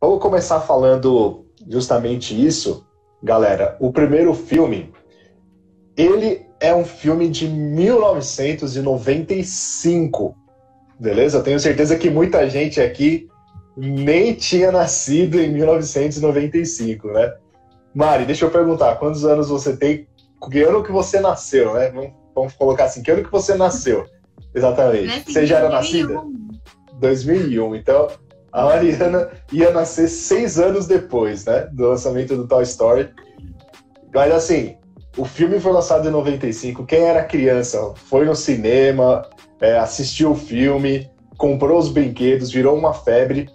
Vamos começar falando justamente isso, galera. O primeiro filme, ele é um filme de 1995, beleza? Eu tenho certeza que muita gente aqui nem tinha nascido em 1995, né? Mari, deixa eu perguntar, quantos anos você tem? Que ano que você nasceu, né? Vamos colocar assim, que ano que você nasceu? Exatamente. Você já era nascida? 2001. Então, a Mariana ia nascer 6 anos depois, né? Do lançamento do Toy Story. Mas assim, o filme foi lançado em 95. Quem era criança foi no cinema, assistiu o filme, comprou os brinquedos, virou uma febre.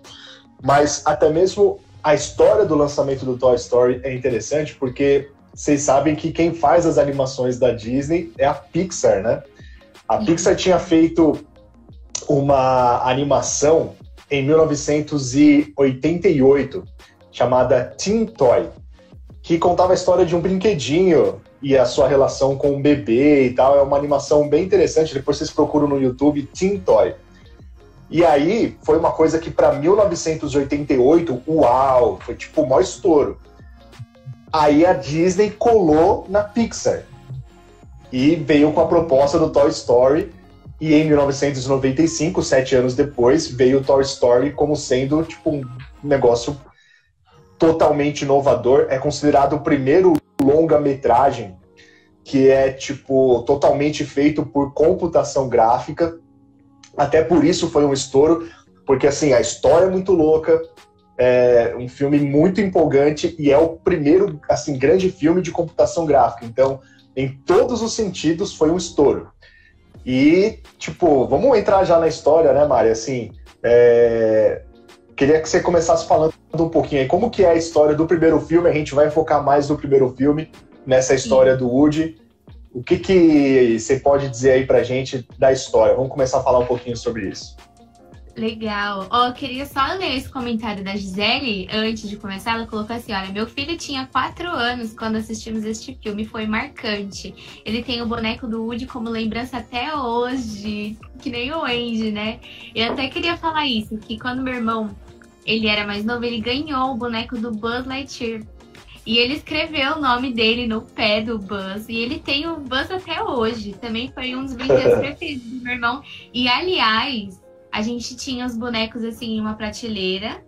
Mas até mesmo a história do lançamento do Toy Story é interessante porque vocês sabem que quem faz as animações da Disney é a Pixar, né? A Pixar tinha feito uma animação em 1988 chamada Teen Toy, que contava a história de um brinquedinho e a sua relação com o bebê e tal. É uma animação bem interessante, depois vocês procuram no YouTube Teen Toy. E aí foi uma coisa que para 1988, uau, foi tipo o maior estouro. Aí a Disney colou na Pixar e veio com a proposta do Toy Story. E em 1995, 7 anos depois, veio o Toy Story como sendo tipo um negócio totalmente inovador. É considerado o primeiro longa-metragem que é tipo totalmente feito por computação gráfica. Até por isso foi um estouro, porque assim, a história é muito louca, é um filme muito empolgante e é o primeiro assim, grande filme de computação gráfica. Então, em todos os sentidos, foi um estouro. E, tipo, vamos entrar já na história, né, Mari? Assim, queria que você começasse falando um pouquinho aí como que é a história do primeiro filme. A gente vai focar mais no primeiro filme, nessa história do Woody. O que você pode dizer aí pra gente da história? Vamos começar a falar um pouquinho sobre isso. Legal. Eu queria só ler esse comentário da Gisele antes de começar. Ela colocou assim, olha, meu filho tinha 4 anos quando assistimos este filme, foi marcante. Ele tem o boneco do Woody como lembrança até hoje, que nem o Andy, né? Eu até queria falar isso, que quando meu irmão, ele era mais novo, ele ganhou o boneco do Buzz Lightyear. E ele escreveu o nome dele no pé do Buzz. E ele tem o Buzz até hoje. Também foi um dos brinquedos preferidos do meu irmão. E, aliás, a gente tinha os bonecos, assim, em uma prateleira,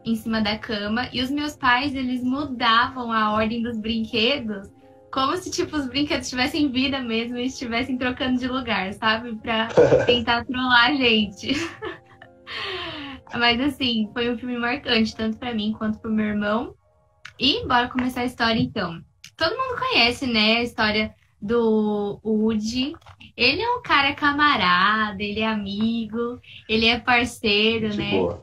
em cima da cama. E os meus pais, eles mudavam a ordem dos brinquedos, como se, tipo, os brinquedos tivessem vida mesmo e estivessem trocando de lugar, sabe? Pra tentar trollar a gente. Mas, assim, foi um filme marcante, tanto pra mim quanto pro meu irmão. E bora começar a história, então. Todo mundo conhece, né, a história do Woody. Ele é um cara camarada, ele é amigo, ele é parceiro, né? Boa.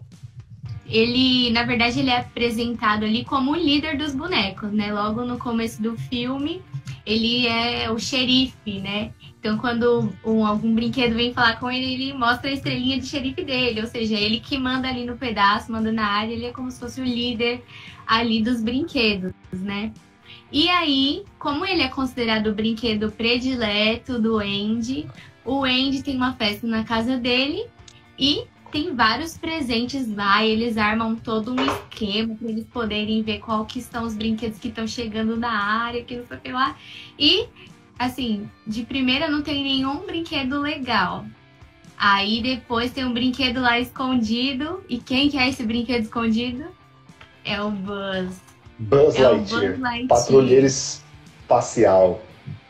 Ele, na verdade, ele é apresentado ali como o líder dos bonecos, né? Logo no começo do filme, ele é o xerife, né? Então, quando algum brinquedo vem falar com ele, ele mostra a estrelinha de xerife dele. Ou seja, ele que manda ali no pedaço, manda na área, ele é como se fosse o líder ali dos brinquedos, né? E aí, como ele é considerado o brinquedo predileto do Andy, o Andy tem uma festa na casa dele e tem vários presentes lá. E eles armam todo um esquema para eles poderem ver qual que são os brinquedos que estão chegando na área, que não sei o que lá. E, assim, de primeira não tem nenhum brinquedo legal. Aí depois tem um brinquedo lá escondido. E quem que é esse brinquedo escondido? É o Buzz. Buzz Lightyear, patrulheiro espacial.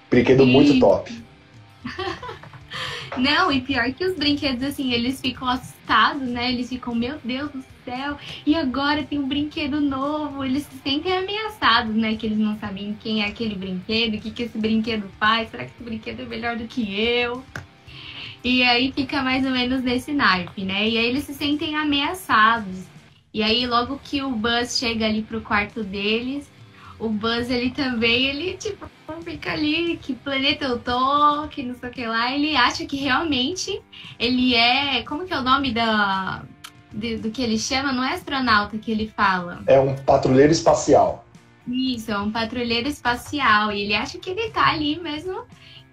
Brinquedo muito top. Não, e pior que os brinquedos, assim, eles ficam assustados, né? Eles ficam, meu Deus do céu, e agora tem um brinquedo novo. Eles se sentem ameaçados, né? Que eles não sabem quem é aquele brinquedo, o que esse brinquedo faz, será que esse brinquedo é melhor do que eu? E aí fica mais ou menos nesse naipe, né? E aí eles se sentem ameaçados. E aí, logo que o Buzz chega ali pro quarto deles, o Buzz, ele também, ele, tipo, fica ali, que planeta eu tô, que não sei o que lá. Ele acha que realmente ele é... Como que é o nome do que ele chama? Não é astronauta que ele fala. É um patrulheiro espacial. Isso, é um patrulheiro espacial. E ele acha que ele tá ali mesmo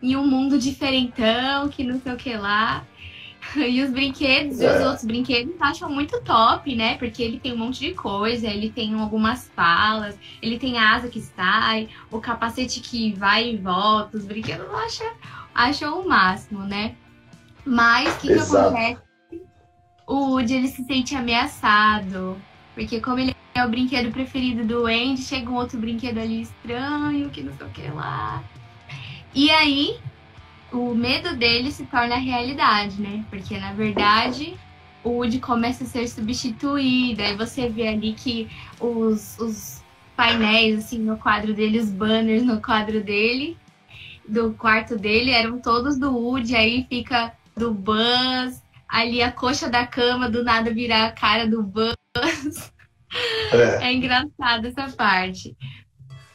em um mundo diferentão, que não sei o que lá. E os brinquedos, e os outros brinquedos acham muito top, né? Porque ele tem um monte de coisa, ele tem algumas falas, ele tem a asa que sai, o capacete que vai e volta, os brinquedos acham o máximo, né? Mas o que acontece? O Woody, ele se sente ameaçado, porque como ele é o brinquedo preferido do Andy, chega um outro brinquedo ali estranho, que não sei o que lá. E aí, o medo dele se torna realidade, né? Porque, na verdade, o Woody começa a ser substituído. Aí você vê ali que os painéis, assim, no quadro dele, os banners no quadro dele, do quarto dele, eram todos do Woody. Aí fica do Buzz, ali a coxa da cama, do nada virar a cara do Buzz. É engraçado essa parte.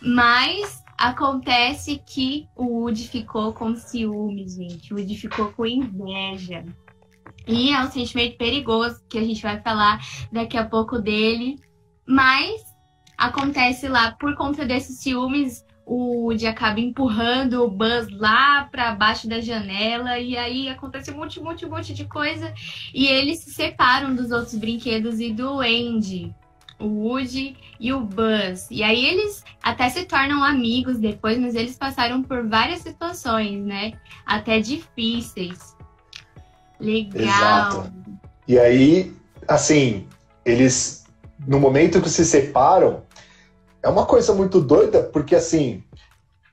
Mas acontece que o Woody ficou com ciúmes, gente. O Woody ficou com inveja. E é um sentimento perigoso, que a gente vai falar daqui a pouco dele. Mas acontece lá, por conta desses ciúmes, o Woody acaba empurrando o Buzz lá para baixo da janela. E aí acontece um monte de coisa. E eles se separam dos outros brinquedos e do Andy. O Woody e o Buzz. E aí eles até se tornam amigos depois, mas eles passaram por várias situações, né? Até difíceis. Legal. Exato. E aí, assim, eles, no momento que se separam, é uma coisa muito doida, porque assim,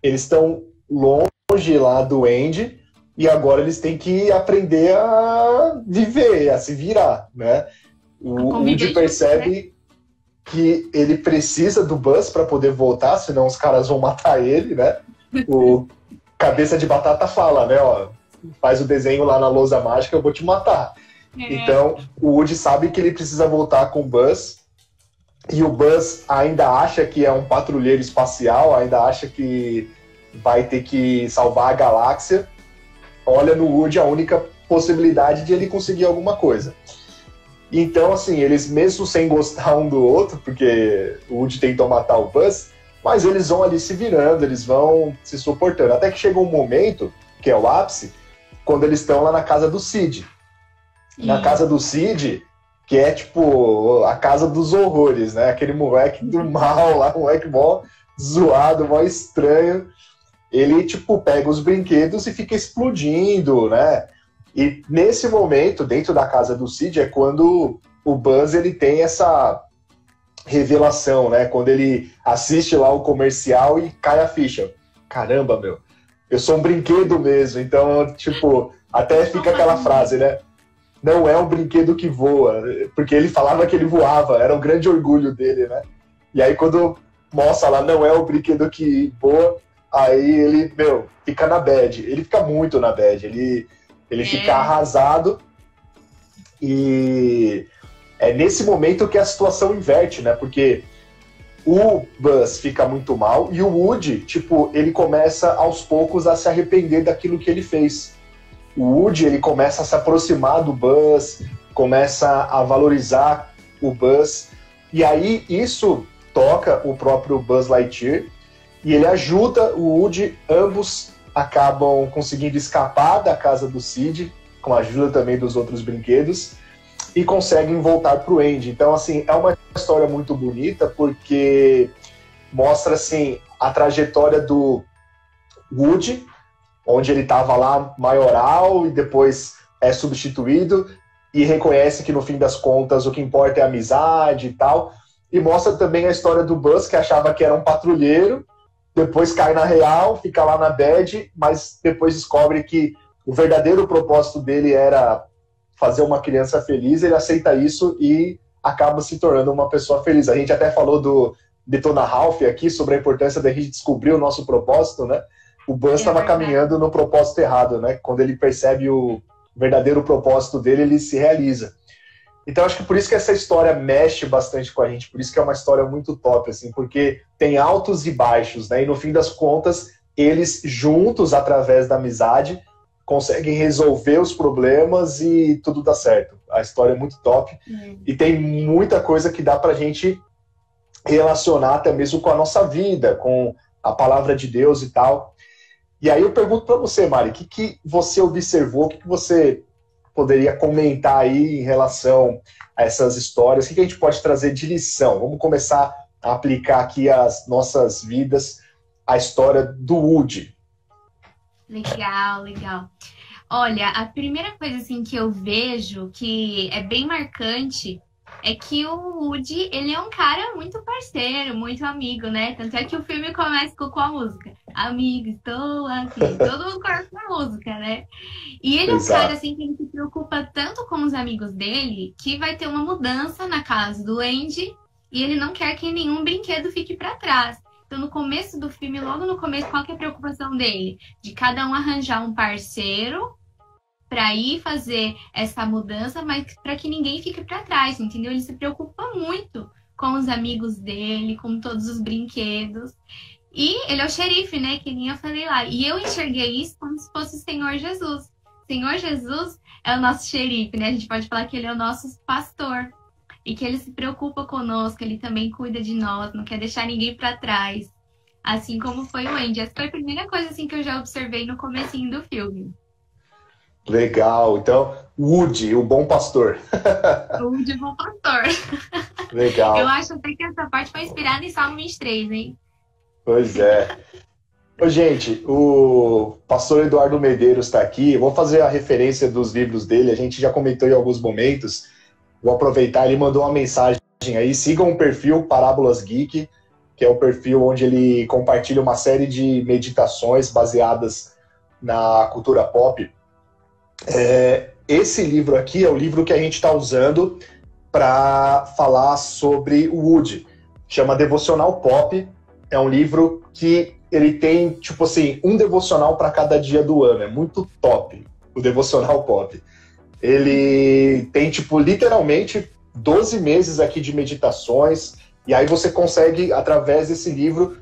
eles estão longe lá do Andy e agora eles têm que aprender a viver, a se virar, né? O Woody percebe que ele precisa do Buzz para poder voltar, senão os caras vão matar ele, né? O Cabeça de Batata fala, né? Ó, faz o desenho lá na lousa mágica, eu vou te matar. Então, o Woody sabe que ele precisa voltar com o Buzz, e o Buzz ainda acha que é um patrulheiro espacial, ainda acha que vai ter que salvar a galáxia. Olha no Woody a única possibilidade de ele conseguir alguma coisa. Então, assim, eles mesmo sem gostar um do outro, porque o Woody tentou matar o Buzz, mas eles vão ali se virando, eles vão se suportando. Até que chega um momento, que é o ápice, quando eles estão lá na casa do Sid. Na casa do Sid, que é tipo a casa dos horrores, né? Aquele moleque do mal lá, moleque mó zoado, mó estranho. Ele, tipo, pega os brinquedos e fica explodindo, né? E nesse momento, dentro da casa do Sid, é quando o Buzz ele tem essa revelação, né? Quando ele assiste lá o comercial e cai a ficha. Caramba, meu, eu sou um brinquedo mesmo. Então, tipo, até fica aquela frase, né? Não é um brinquedo que voa. Porque ele falava que ele voava, era um grande orgulho dele, né? E aí quando mostra lá, não é o brinquedo que voa, aí ele, meu, fica na bad. Ele fica muito na bad. Ele fica arrasado e é nesse momento que a situação inverte, né? Porque o Buzz fica muito mal e o Woody, tipo, ele começa aos poucos a se arrepender daquilo que ele fez. O Woody, ele começa a se aproximar do Buzz, começa a valorizar o Buzz e aí isso toca o próprio Buzz Lightyear e ele ajuda o Woody, ambos acabam conseguindo escapar da casa do Sid, com a ajuda também dos outros brinquedos, e conseguem voltar para o Andy. Então, assim, é uma história muito bonita, porque mostra, assim, a trajetória do Woody, onde ele estava lá maioral e depois é substituído, e reconhece que, no fim das contas, o que importa é a amizade e tal. E mostra também a história do Buzz, que achava que era um patrulheiro, depois cai na real, fica lá na bad, mas depois descobre que o verdadeiro propósito dele era fazer uma criança feliz, ele aceita isso e acaba se tornando uma pessoa feliz. A gente até falou do Detona Ralph aqui, sobre a importância da gente descobrir o nosso propósito, né? O Buzz estava caminhando no propósito errado, né? Quando ele percebe o verdadeiro propósito dele, ele se realiza. Então, acho que por isso que essa história mexe bastante com a gente, por isso que é uma história muito top, assim, porque tem altos e baixos, né? E no fim das contas, eles juntos, através da amizade, conseguem resolver os problemas e tudo dá certo. A história é muito top e tem muita coisa que dá pra gente relacionar até mesmo com a nossa vida, com a palavra de Deus e tal. E aí eu pergunto pra você, Mari, o que você observou, o que você poderia comentar aí em relação a essas histórias? O que a gente pode trazer de lição? Vamos começar a aplicar aqui as nossas vidas, a história do Woody. Legal, legal. Olha, a primeira coisa assim que eu vejo que é bem marcante é que o Woody, ele é um cara muito parceiro, muito amigo, né? Tanto é que o filme começa com a música. Amigo, estou aqui. Todo o corpo da música, né? E ele é um cara, assim, que ele se preocupa tanto com os amigos dele que vai ter uma mudança na casa do Andy e ele não quer que nenhum brinquedo fique para trás. Então, no começo do filme, logo no começo, qual que é a preocupação dele? De cada um arranjar um parceiro para ir fazer essa mudança, mas para que ninguém fique para trás, entendeu? Ele se preocupa muito com os amigos dele, com todos os brinquedos. E ele é o xerife, né? Que nem eu falei lá. E eu enxerguei isso como se fosse o Senhor Jesus. O Senhor Jesus é o nosso xerife, né? A gente pode falar que ele é o nosso pastor. E que ele se preocupa conosco, ele também cuida de nós, não quer deixar ninguém para trás. Assim como foi o Andy. Essa foi a primeira coisa assim, que eu já observei no comecinho do filme. Legal. Então, Woody, o bom pastor. Woody, o bom pastor. Legal. Eu acho até que essa parte foi inspirada em Salmo 23, hein? Pois é. Ô, gente, o pastor Eduardo Medeiros está aqui. Eu vou fazer a referência dos livros dele. A gente já comentou em alguns momentos. Vou aproveitar, ele mandou uma mensagem aí. Sigam o perfil Parábolas Geek, que é o perfil onde ele compartilha uma série de meditações baseadas na cultura pop. Esse livro aqui é o livro que a gente está usando para falar sobre o Woody. Chama Devocional Pop. É um livro que ele tem, tipo assim, um devocional para cada dia do ano. É muito top o Devocional Pop. Ele tem, tipo, literalmente 12 meses aqui de meditações. E aí você consegue, através desse livro,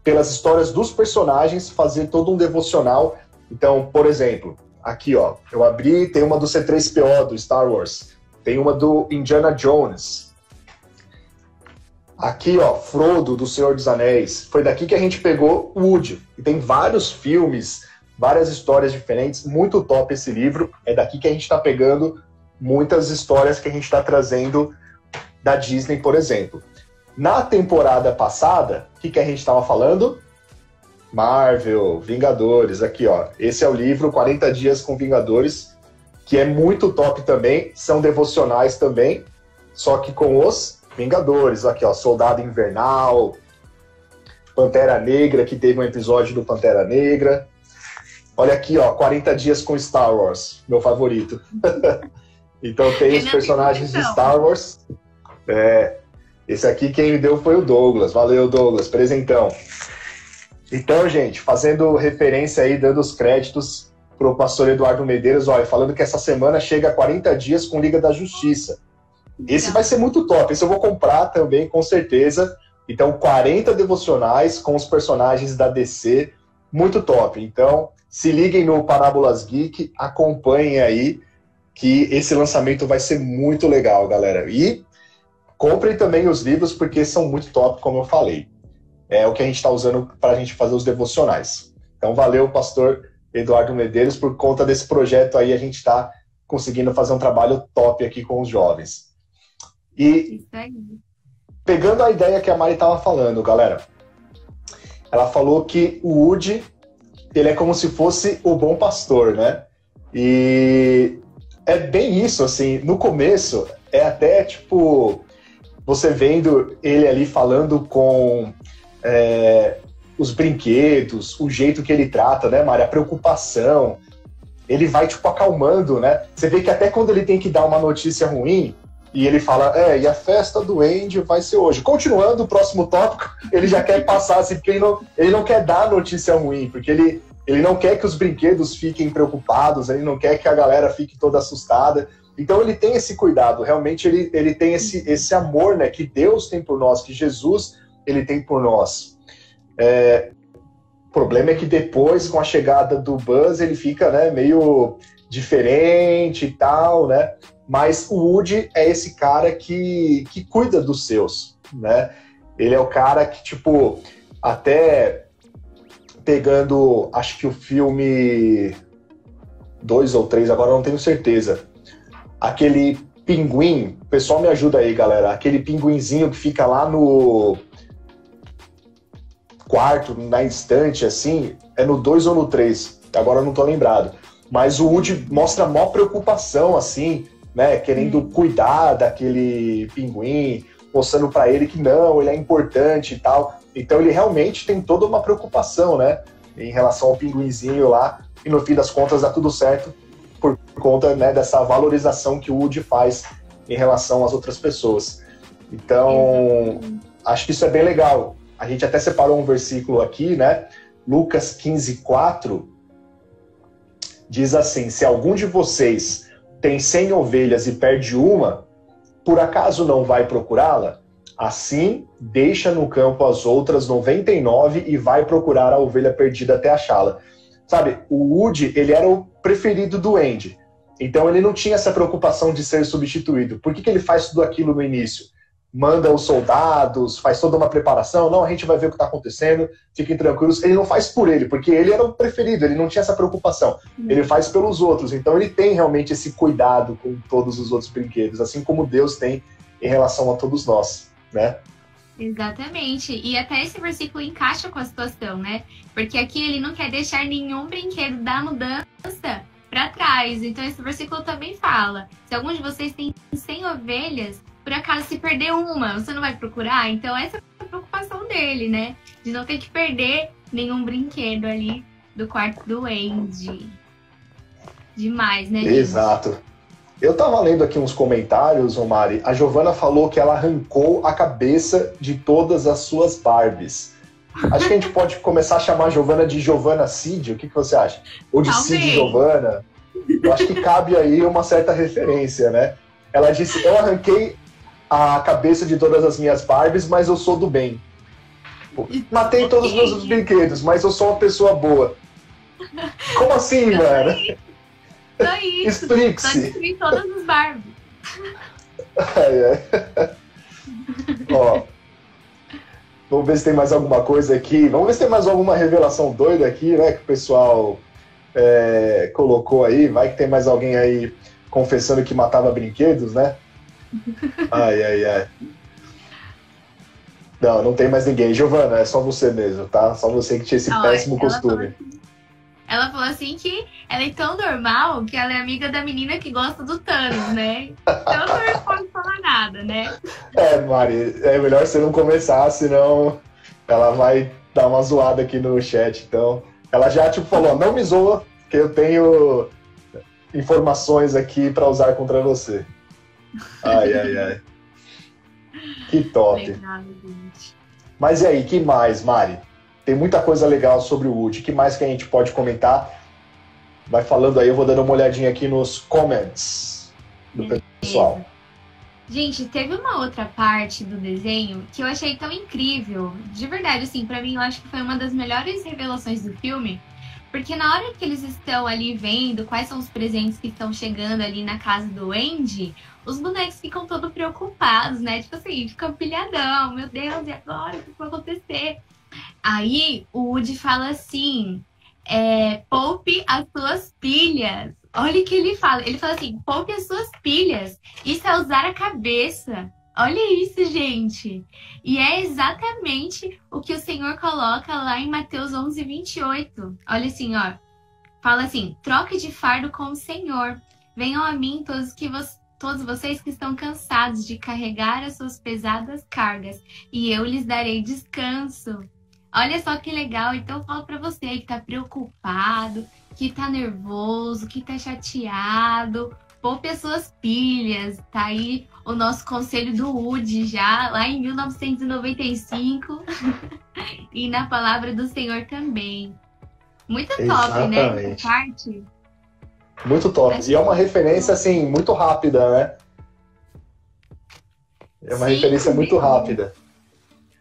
pelas histórias dos personagens, fazer todo um devocional. Então, por exemplo, aqui, ó, eu abri, tem uma do C3PO, do Star Wars. Tem uma do Indiana Jones. Aqui, ó, Frodo, do Senhor dos Anéis. Foi daqui que a gente pegou o Woody. E tem vários filmes, várias histórias diferentes. Muito top esse livro. É daqui que a gente está pegando muitas histórias que a gente está trazendo da Disney, por exemplo. Na temporada passada, o que a gente estava falando? Marvel, Vingadores, aqui ó, esse é o livro 40 Dias com Vingadores, que é muito top também, são devocionais também, só que com os Vingadores, aqui ó, Soldado Invernal, Pantera Negra, que teve um episódio do Pantera Negra, olha aqui ó, 40 Dias com Star Wars, meu favorito. Então tem os personagens de Star Wars, esse aqui quem me deu foi o Douglas, valeu Douglas, presentão. Então, gente, fazendo referência aí, dando os créditos pro pastor Eduardo Medeiros, olha, falando que essa semana chega a 40 dias com Liga da Justiça. Esse vai ser muito top, esse eu vou comprar também, com certeza. Então, 40 devocionais com os personagens da DC, muito top. Então, se liguem no Parábolas Geek, acompanhem aí, que esse lançamento vai ser muito legal, galera. E comprem também os livros, porque são muito top, como eu falei. É o que a gente está usando para a gente fazer os devocionais. Então, valeu, pastor Eduardo Medeiros, por conta desse projeto aí, a gente está conseguindo fazer um trabalho top aqui com os jovens. E pegando a ideia que a Mari estava falando, galera, ela falou que o Woody, ele é como se fosse o bom pastor, né? E é bem isso, assim, no começo, é até, tipo, você vendo ele ali falando com os brinquedos, o jeito que ele trata, né, Mari? A preocupação. Ele vai, tipo, acalmando, né? Você vê que até quando ele tem que dar uma notícia ruim, e ele fala, e a festa do Andy vai ser hoje. Continuando o próximo tópico, ele já quer passar, assim, porque ele não quer dar notícia ruim, porque ele não quer que os brinquedos fiquem preocupados, ele não quer que a galera fique toda assustada. Então ele tem esse cuidado, realmente ele tem esse amor, né, que Deus tem por nós, que Jesus ele tem por nós. O problema é que depois, com a chegada do Buzz, ele fica, né, meio diferente e tal, né? Mas o Woody é esse cara que cuida dos seus, né? Ele é o cara que, tipo, até pegando, acho que o filme 2 ou 3, agora eu não tenho certeza, aquele pinguim, o pessoal me ajuda aí, galera, aquele pinguinzinho que fica lá no quarto, na estante, assim, é no 2 ou no 3, agora eu não tô lembrado. Mas o Woody mostra a maior preocupação, assim, né, querendo cuidar daquele pinguim, mostrando pra ele que não, ele é importante e tal. Então ele realmente tem toda uma preocupação, né, em relação ao pinguinzinho lá, e no fim das contas dá tudo certo por conta, né, dessa valorização que o Woody faz em relação às outras pessoas. Então, acho que isso é bem legal. A gente até separou um versículo aqui, né, Lucas 15:4, diz assim: se algum de vocês tem 100 ovelhas e perde uma, por acaso não vai procurá-la? Assim, deixa no campo as outras 99 e vai procurar a ovelha perdida até achá-la. Sabe, o Woody, ele era o preferido do Andy. Então ele não tinha essa preocupação de ser substituído. Por que ele faz tudo aquilo no início? Manda os soldados, faz toda uma preparação. Não, a gente vai ver o que está acontecendo, fiquem tranquilos. Ele não faz por ele, porque ele era o preferido, ele não tinha essa preocupação. Ele faz pelos outros. Então ele tem realmente esse cuidado com todos os outros brinquedos, assim como Deus tem em relação a todos nós, né? Exatamente. E até esse versículo encaixa com a situação, né? Porque aqui ele não quer deixar nenhum brinquedo da mudança para trás. Então esse versículo também fala: se algum de vocês tem 100 ovelhas, por acaso se perder uma, você não vai procurar? Então essa é a preocupação dele, né? De não ter que perder nenhum brinquedo ali do quarto do Andy. Demais, né, gente? Exato. Eu tava lendo aqui uns comentários, ô Mari. A Giovana falou que ela arrancou a cabeça de todas as suas Barbies. Acho que a gente pode começar a chamar a Giovana de Giovana Cid. O que você acha? Ou de Talvez. Cid Giovana. Eu acho que cabe aí uma certa referência, né? Ela disse: eu arranquei a cabeça de todas as minhas Barbies, mas eu sou do bem. Matei todos os meus brinquedos, mas eu sou uma pessoa boa. Como assim, mano? Só isso. Explique-se. Só destruir todas as Barbies. Ó, vamos ver se tem mais alguma coisa aqui. Vamos ver se tem mais alguma revelação doida aqui, né? Que o pessoal colocou aí. Vai que tem mais alguém aí confessando que matava brinquedos, né? Ai. Não tem mais ninguém. Giovana, é só você mesmo, tá? Só você que tinha esse péssimo costume. Ela falou assim que ela é tão normal que ela é amiga da menina que gosta do Thanos, né? Então não pode falar nada, né? Mari, é melhor você não começar, senão ela vai dar uma zoada aqui no chat. Então, ela já falou: não me zoa, que eu tenho informações aqui pra usar contra você. Ai. Que top. Legal, gente. Mas e aí, que mais, Mari? Tem muita coisa legal sobre o Woody. O que mais que a gente pode comentar? Vai falando aí, eu vou dando uma olhadinha aqui nos comments do pessoal. Gente, teve uma outra parte do desenho que eu achei tão incrível. De verdade, assim, pra mim eu acho que foi uma das melhores revelações do filme. Porque na hora que eles estão ali vendo quais são os presentes que estão chegando ali na casa do Andy, os bonecos ficam todos preocupados, né? Tipo assim, ficam pilhadão. Meu Deus, e agora? O que vai acontecer? Aí o Woody fala assim: poupe as suas pilhas. Olha o que ele fala. Ele fala assim: poupe as suas pilhas. Isso é usar a cabeça. Olha isso, gente. E é exatamente o que o Senhor coloca lá em Mateus 11:28. Olha assim, ó. Fala assim: troque de fardo com o Senhor. Venham a mim todos vocês que estão cansados de carregar as suas pesadas cargas, e eu lhes darei descanso. Olha só que legal. Então eu falo pra você que tá preocupado, que tá nervoso, que tá chateado, poupe as suas pilhas. Tá aí o nosso conselho do Woody já, lá em 1995. E na palavra do Senhor também. Muito top, Exatamente. Né? Essa parte. Muito top. E é uma referência, assim, muito rápida, né? É uma referência muito rápida.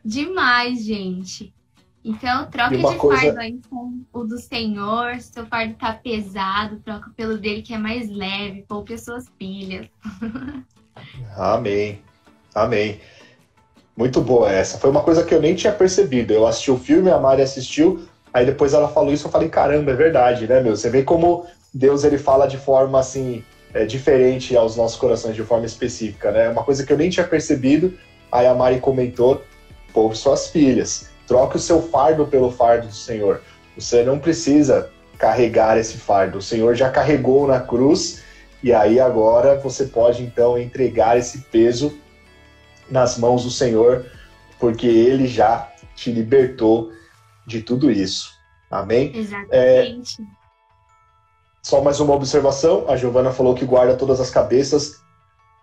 Demais, gente. Então, troca de fardo aí com o do Senhor. Se seu fardo tá pesado, troca pelo dele que é mais leve. Poupe as suas pilhas. Amém. Muito boa essa. Foi uma coisa que eu nem tinha percebido. Eu assisti o filme, a Mari assistiu, aí depois ela falou isso, eu falei: caramba, é verdade, né, meu? Você vê como Deus, ele fala de forma, assim, diferente aos nossos corações de forma específica, né? Uma coisa que eu nem tinha percebido, aí a Mari comentou, poupe suas filhas, troque o seu fardo pelo fardo do Senhor. Você não precisa carregar esse fardo, o Senhor já carregou na cruz, e aí agora você pode então entregar esse peso nas mãos do Senhor, porque Ele já te libertou de tudo isso. Amém? Exatamente. Só mais uma observação, a Giovana falou que guarda todas as cabeças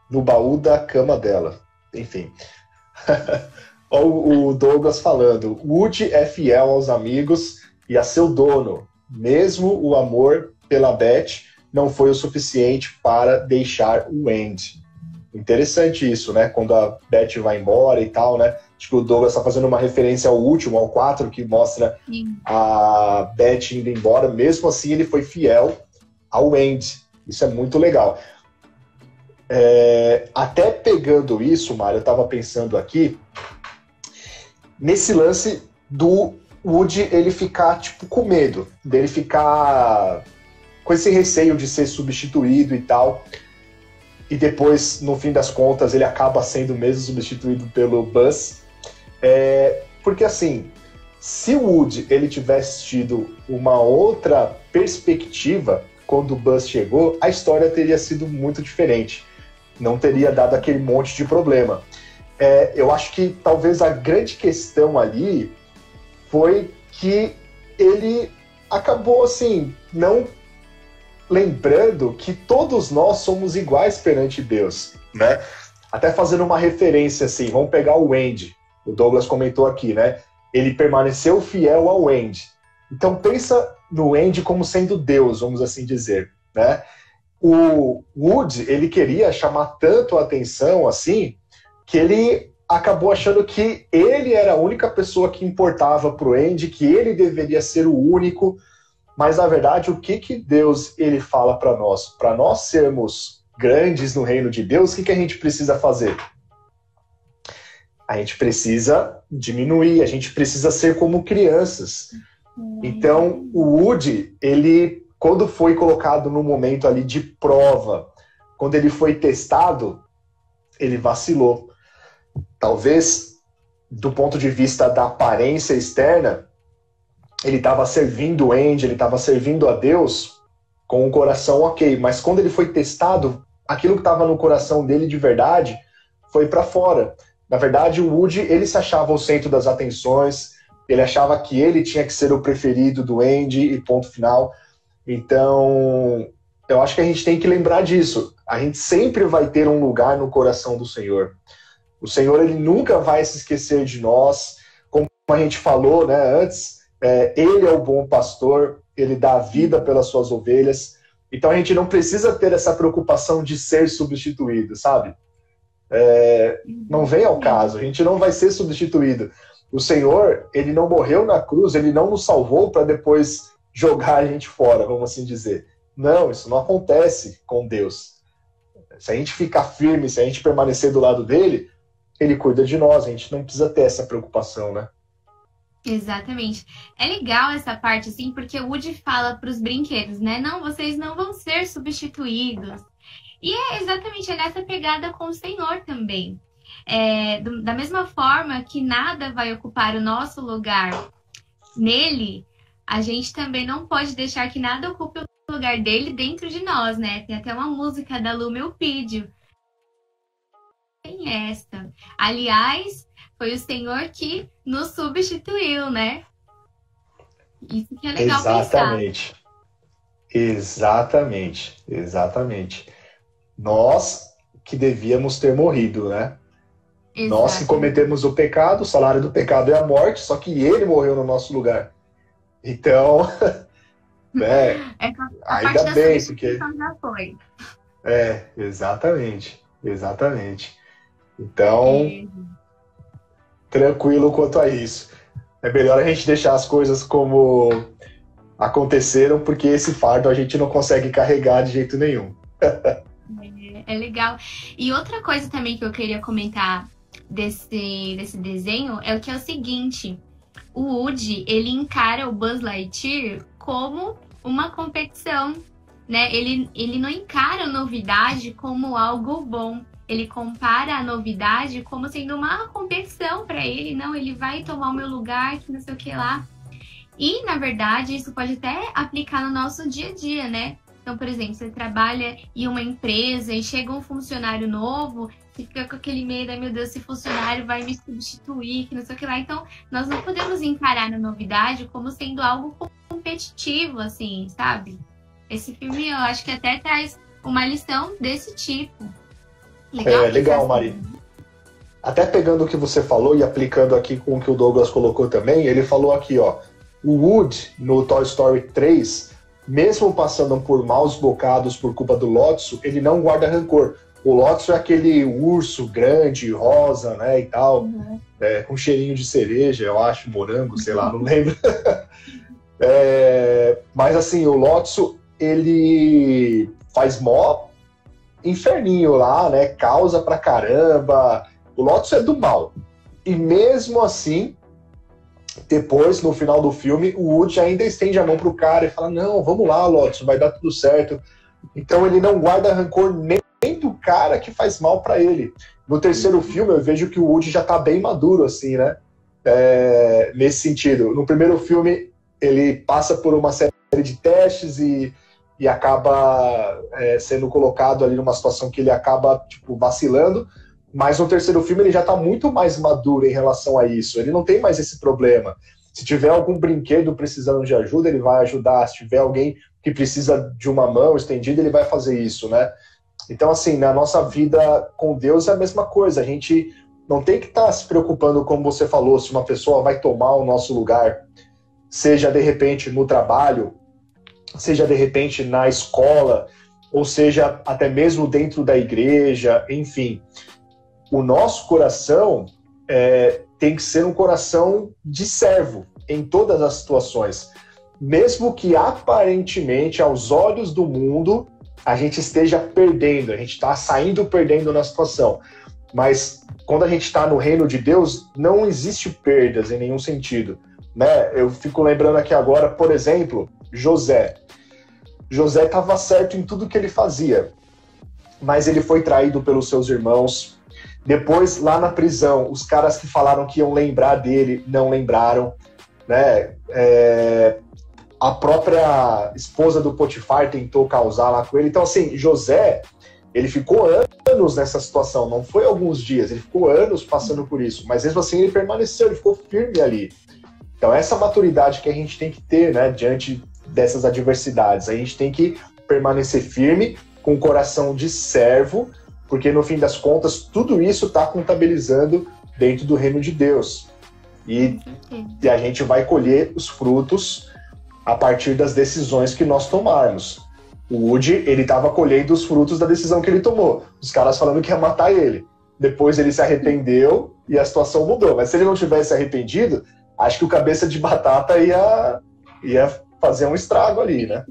no baú da cama dela. Enfim. Olha o Douglas falando, Woody é fiel aos amigos e a seu dono. Mesmo o amor pela Beth não foi o suficiente para deixar o Andy. Interessante isso, né? Quando a Beth vai embora e tal, né? Acho que o Douglas está fazendo uma referência ao último, ao 4, que mostra a Beth indo embora. Mesmo assim, ele foi fiel ao Andy. Isso é muito legal. Até pegando isso, Mário, eu estava pensando aqui, nesse lance do Woody ele ficar tipo com medo, dele ficar com esse receio de ser substituído e tal, e depois, no fim das contas, ele acaba sendo mesmo substituído pelo Buzz. Porque assim, se o Woody ele tivesse tido uma outra perspectiva quando o Buzz chegou, a história teria sido muito diferente. Não teria dado aquele monte de problema. Eu acho que talvez a grande questão ali foi que ele acabou, assim, não lembrando que todos nós somos iguais perante Deus, né? Até fazendo uma referência, assim, vamos pegar o Andy. O Douglas comentou aqui, né? Ele permaneceu fiel ao Andy. Então pensa no Andy como sendo Deus, vamos assim dizer, né? O Woody, ele queria chamar tanto a atenção, assim, que ele acabou achando que ele era a única pessoa que importava para o Andy, que ele deveria ser o único, mas na verdade o que Deus ele fala para nós? Para nós sermos grandes no reino de Deus, o que a gente precisa fazer? A gente precisa diminuir, a gente precisa ser como crianças. Então o Woody, ele, quando foi colocado no momento ali de prova, quando ele foi testado, ele vacilou. Talvez, do ponto de vista da aparência externa, ele estava servindo o Andy, ele estava servindo a Deus com o coração ok, mas quando ele foi testado, aquilo que estava no coração dele de verdade foi para fora. Na verdade, o Woody, ele se achava o centro das atenções, ele achava que ele tinha que ser o preferido do Andy e ponto final. Então, eu acho que a gente tem que lembrar disso. A gente sempre vai ter um lugar no coração do Senhor. O Senhor, ele nunca vai se esquecer de nós. Como a gente falou, né, antes, ele é o bom pastor, ele dá a vida pelas suas ovelhas. Então a gente não precisa ter essa preocupação de ser substituído, sabe? Não vem ao caso, a gente não vai ser substituído. O Senhor, ele não morreu na cruz, ele não nos salvou para depois jogar a gente fora, vamos assim dizer. Não, isso não acontece com Deus. Se a gente ficar firme, se a gente permanecer do lado dele, ele cuida de nós, a gente não precisa ter essa preocupação, né? Exatamente. É legal essa parte, assim, porque o Woody fala para os brinquedos, né? Não, vocês não vão ser substituídos. E é exatamente nessa pegada com o Senhor também. Da mesma forma que nada vai ocupar o nosso lugar nele, a gente também não pode deixar que nada ocupe o lugar dele dentro de nós, né? Tem até uma música da Lu Melpídio. Tem esta. Aliás, foi o Senhor que nos substituiu, né? Isso que é legal Exatamente. Pensar. Exatamente. Nós que devíamos ter morrido, né? Exatamente. Nós que cometemos o pecado, o salário do pecado é a morte, só que ele morreu no nosso lugar. Então, ainda bem, porque... já foi. Exatamente. Então, tranquilo quanto a isso. É melhor a gente deixar as coisas como aconteceram, porque esse fardo a gente não consegue carregar de jeito nenhum. É legal. E outra coisa também que eu queria comentar desse desenho é o seguinte: o Woody, ele encara o Buzz Lightyear como uma competição. né? Ele não encara a novidade como algo bom. Ele compara a novidade como sendo uma competição para ele. Não, ele vai tomar o meu lugar, que não sei o que lá. E, na verdade, isso pode até aplicar no nosso dia a dia, né? Então, por exemplo, você trabalha em uma empresa e chega um funcionário novo, você fica com aquele medo, meu Deus, esse funcionário vai me substituir, que não sei o que lá. Então, nós não podemos encarar a novidade como sendo algo competitivo, assim, sabe? Esse filme, eu acho que até traz uma lição desse tipo. Legal, Mari. Até pegando o que você falou e aplicando aqui com o que o Douglas colocou também, ele falou aqui, ó, o Woody, no Toy Story 3, mesmo passando por maus bocados por culpa do Lotso, ele não guarda rancor. O Lotso é aquele urso grande, rosa, né, e tal, com cheirinho de cereja, eu acho, morango, sei lá, não lembro. Mas assim, o Lotso, ele faz mó inferninho lá, né, causa pra caramba. O Lotso é do mal. E mesmo assim, depois, no final do filme, o Woody ainda estende a mão pro cara e fala, não, vamos lá, Lotso, vai dar tudo certo. Então ele não guarda rancor nem do cara que faz mal pra ele. No terceiro filme, eu vejo que o Woody já tá bem maduro, assim, né? Nesse sentido. No primeiro filme, ele passa por uma série de testes e acaba sendo colocado ali numa situação que ele acaba, tipo, vacilando. Mas no terceiro filme ele já está muito mais maduro em relação a isso. Ele não tem mais esse problema. Se tiver algum brinquedo precisando de ajuda, ele vai ajudar. Se tiver alguém que precisa de uma mão estendida, ele vai fazer isso, né? Então, assim, na nossa vida com Deus é a mesma coisa. A gente não tem que estar se preocupando, como você falou, se uma pessoa vai tomar o nosso lugar, seja de repente no trabalho, seja de repente na escola, ou seja até mesmo dentro da igreja, enfim. O nosso coração tem que ser um coração de servo em todas as situações. Mesmo que aparentemente, aos olhos do mundo, a gente esteja perdendo, a gente está saindo perdendo na situação. Mas quando a gente está no reino de Deus, não existe perdas em nenhum sentido, né? Eu fico lembrando aqui agora, por exemplo, José. José estava certo em tudo que ele fazia, mas ele foi traído pelos seus irmãos. Depois, lá na prisão, os caras que falaram que iam lembrar dele, não lembraram, né? A própria esposa do Potifar tentou causar lá com ele. Então, assim, José, ele ficou anos nessa situação, não foi alguns dias, ele ficou anos passando por isso, mas mesmo assim ele permaneceu, ele ficou firme ali. Então, essa maturidade que a gente tem que ter, né, diante dessas adversidades, a gente tem que permanecer firme, com o coração de servo, porque no fim das contas, tudo isso está contabilizando dentro do reino de Deus. E a gente vai colher os frutos a partir das decisões que nós tomarmos. O Woody, ele estava colhendo os frutos da decisão que ele tomou. Os caras falando que ia matar ele. Depois ele se arrependeu e a situação mudou. Mas se ele não tivesse arrependido, acho que o cabeça de batata ia fazer um estrago ali, né?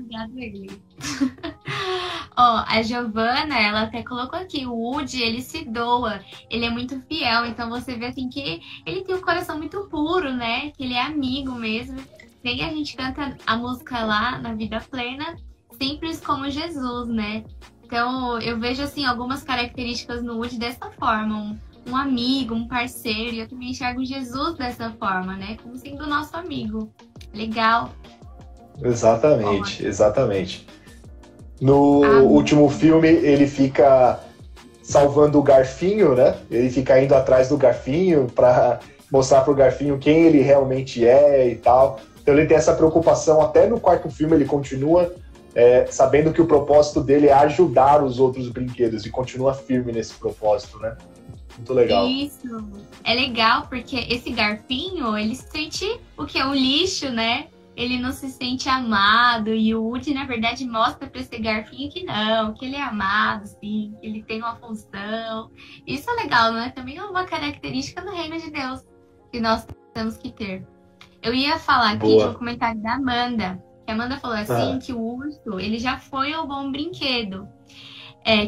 Ó, a Giovana, ela até colocou aqui, o Woody, ele se doa, ele é muito fiel, então você vê assim que ele tem um coração muito puro, né? Que ele é amigo mesmo. Nem a gente canta a música lá, na Vida Plena, simples como Jesus, né? Então, eu vejo assim algumas características no Woody dessa forma, um amigo, um parceiro, e eu também enxergo Jesus dessa forma, né? Como sendo nosso amigo. Legal. Exatamente, exatamente. No último filme, ele fica salvando o Garfinho, né? Ele fica indo atrás do Garfinho para mostrar pro Garfinho quem ele realmente é e tal. Então ele tem essa preocupação. Até no quarto filme ele continua sabendo que o propósito dele é ajudar os outros brinquedos e continua firme nesse propósito, né? Muito legal. Isso. É legal porque esse Garfinho, ele se sente o que é um lixo, né? Ele não se sente amado, e o Woody, na verdade, mostra para esse Garfinho que não, que ele é amado, sim, que ele tem uma função. Isso é legal, não é? Também é uma característica do reino de Deus que nós temos que ter. Eu ia falar aqui de um comentário da Amanda, que a Amanda falou assim, que o urso, ele já foi o bom brinquedo,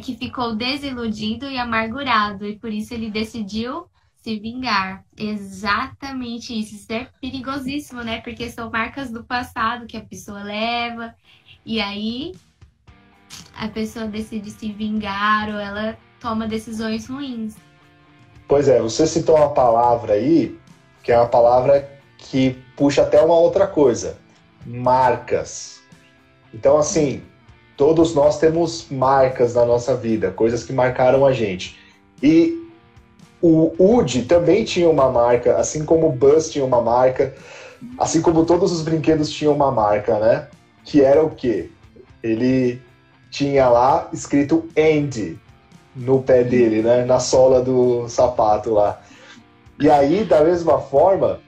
que ficou desiludido e amargurado, e por isso ele decidiu se vingar. Exatamente isso. Isso é perigosíssimo, né? Porque são marcas do passado que a pessoa leva. E aí a pessoa decide se vingar ou ela toma decisões ruins. Pois é, você citou uma palavra aí, que é uma palavra que puxa até uma outra coisa. Marcas. Então, assim, todos nós temos marcas na nossa vida, coisas que marcaram a gente. E o Woody também tinha uma marca, assim como o Buzz tinha uma marca, assim como todos os brinquedos tinham uma marca, né? Que era o quê? Ele tinha lá escrito Andy no pé dele, né? Na sola do sapato lá. E aí, da mesma forma,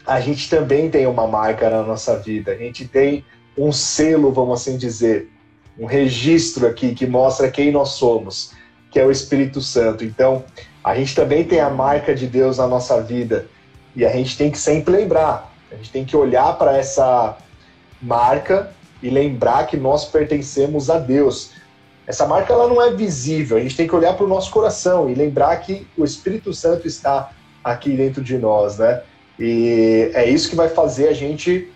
a gente também tem uma marca na nossa vida. A gente tem um selo, vamos assim dizer, um registro aqui que mostra quem nós somos, que é o Espírito Santo. Então, a gente também tem a marca de Deus na nossa vida e a gente tem que sempre lembrar. A gente tem que olhar para essa marca e lembrar que nós pertencemos a Deus. Essa marca ela não é visível, a gente tem que olhar para o nosso coração e lembrar que o Espírito Santo está aqui dentro de nós, né? E é isso que vai fazer a gente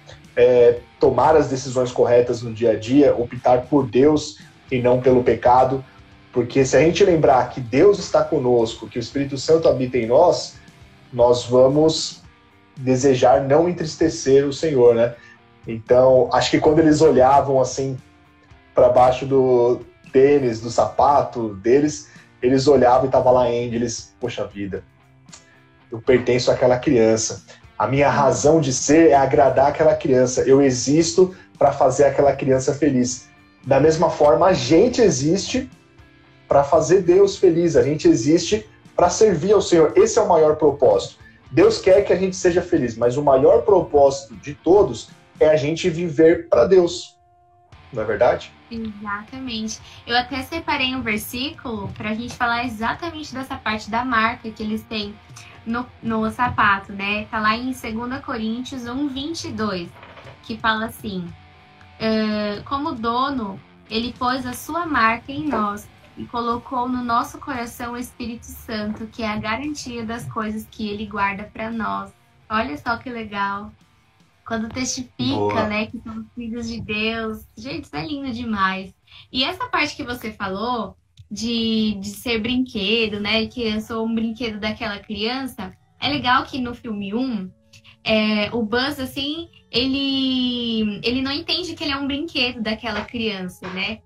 tomar as decisões corretas no dia a dia, optar por Deus e não pelo pecado, porque se a gente lembrar que Deus está conosco, que o Espírito Santo habita em nós, nós vamos desejar não entristecer o Senhor, né? Então, acho que quando eles olhavam assim para baixo do tênis, do sapato deles, eles olhavam e estava lá Andy, eles, poxa vida, eu pertenço àquela criança. A minha razão de ser é agradar aquela criança. Eu existo para fazer aquela criança feliz. Da mesma forma, a gente existe para fazer Deus feliz. A gente existe para servir ao Senhor. Esse é o maior propósito. Deus quer que a gente seja feliz, mas o maior propósito de todos é a gente viver para Deus. Não é verdade? Exatamente. Eu até separei um versículo para a gente falar exatamente dessa parte da marca que eles têm no sapato, né? Tá lá em 2 Coríntios 1:22, que fala assim: como dono, ele pôs a sua marca em nós e colocou no nosso coração o Espírito Santo, que é a garantia das coisas que ele guarda para nós. Olha só que legal. Quando testifica, boa, né, que somos filhos de Deus. Gente, isso é lindo demais. E essa parte que você falou de ser brinquedo, né, que eu sou um brinquedo daquela criança, é legal que no filme 1, o Buzz, assim, ele não entende que ele é um brinquedo daquela criança, né?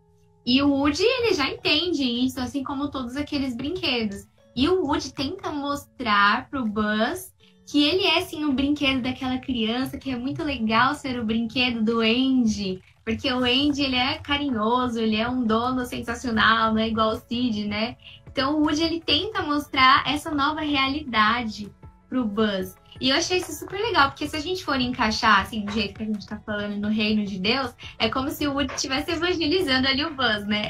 E o Woody, ele já entende isso, assim como todos aqueles brinquedos. E o Woody tenta mostrar pro Buzz que ele é, sim, o brinquedo daquela criança, que é muito legal ser o brinquedo do Andy, porque o Andy, ele é carinhoso, ele é um dono sensacional, não é igual o Sid, né? Então o Woody, ele tenta mostrar essa nova realidade pro Buzz. E eu achei isso super legal, porque se a gente for encaixar, assim, do jeito que a gente tá falando no reino de Deus, é como se o Woody estivesse evangelizando ali o Buzz, né?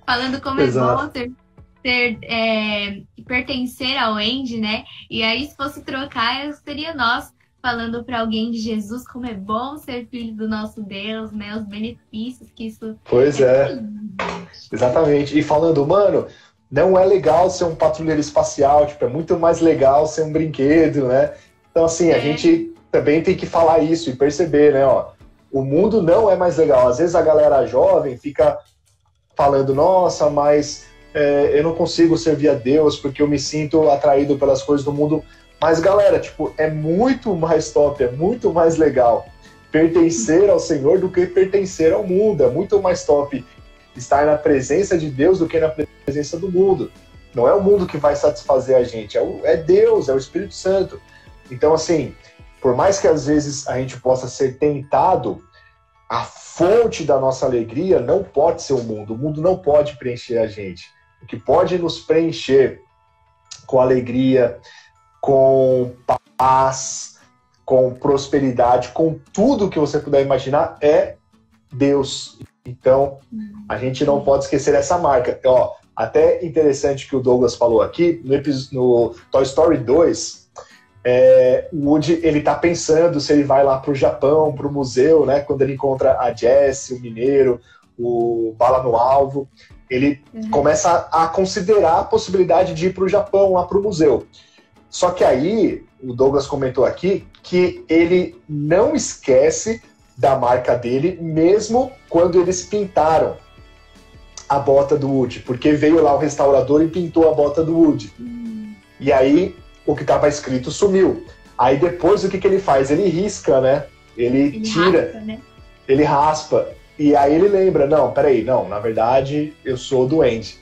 Falando como exato, é bom pertencer ao Andy, né? E aí, se fosse trocar, seria nós falando para alguém de Jesus como é bom ser filho do nosso Deus, né? Os benefícios que isso... Pois é. Exatamente. E falando, mano, não é legal ser um patrulheiro espacial, tipo, é muito mais legal ser um brinquedo, né? Então, assim, a gente também tem que falar isso e perceber, né? Ó, o mundo não é mais legal. Às vezes a galera jovem fica falando, nossa, mas... eu não consigo servir a Deus porque eu me sinto atraído pelas coisas do mundo. Mas, galera, tipo, é muito mais top, é muito mais legal pertencer ao Senhor do que pertencer ao mundo. É muito mais top estar na presença de Deus do que na presença do mundo. Não é o mundo que vai satisfazer a gente, é Deus, é o Espírito Santo. Então, assim, por mais que às vezes a gente possa ser tentado, a fonte da nossa alegria não pode ser o mundo não pode preencher a gente. O que pode nos preencher com alegria, com paz, com prosperidade, com tudo que você puder imaginar é Deus. Então, a gente não pode esquecer essa marca. Ó, até interessante que o Douglas falou aqui, no Toy Story 2, o Woody, ele tá pensando se ele vai lá pro Japão, pro museu, né? Quando ele encontra a Jessie, o mineiro, o Bala no Alvo, ele começa a considerar a possibilidade de ir para o Japão, lá para o museu. Só que aí, o Douglas comentou aqui, que ele não esquece da marca dele, mesmo quando eles pintaram a bota do Woody, porque veio lá o restaurador e pintou a bota do Woody. E aí o que estava escrito sumiu. Aí depois o que ele faz? Ele risca, né? Ele tira, raspa, né? Ele raspa. E aí ele lembra, não, peraí, não, na verdade eu sou do Andy.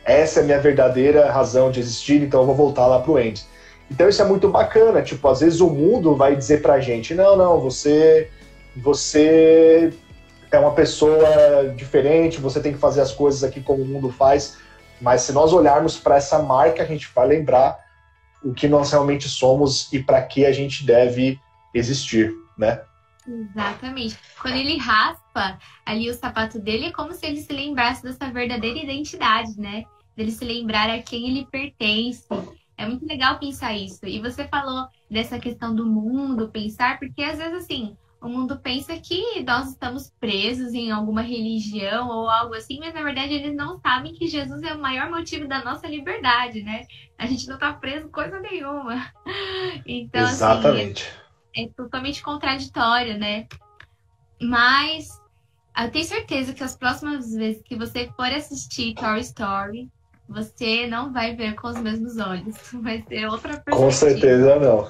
Essa é a minha verdadeira razão de existir, então eu vou voltar lá pro Andy. Então isso é muito bacana, tipo, às vezes o mundo vai dizer pra gente, não, você é uma pessoa diferente, você tem que fazer as coisas aqui como o mundo faz, mas se nós olharmos para essa marca, a gente vai lembrar o que nós realmente somos e para que a gente deve existir, né? Exatamente. Quando ele raspa ali o sapato dele, é como se ele se lembrasse dessa verdadeira identidade, né? Dele se lembrar a quem ele pertence. É muito legal pensar isso. E você falou dessa questão do mundo, pensar, porque às vezes, assim, o mundo pensa que nós estamos presos em alguma religião ou algo assim, mas na verdade eles não sabem que Jesus é o maior motivo da nossa liberdade, né? A gente não tá preso coisa nenhuma. Então, Exatamente. assim, é totalmente contraditório, né? Mas eu tenho certeza que as próximas vezes que você for assistir Toy Story, você não vai ver com os mesmos olhos. Vai ser outra perspectiva. Com certeza não.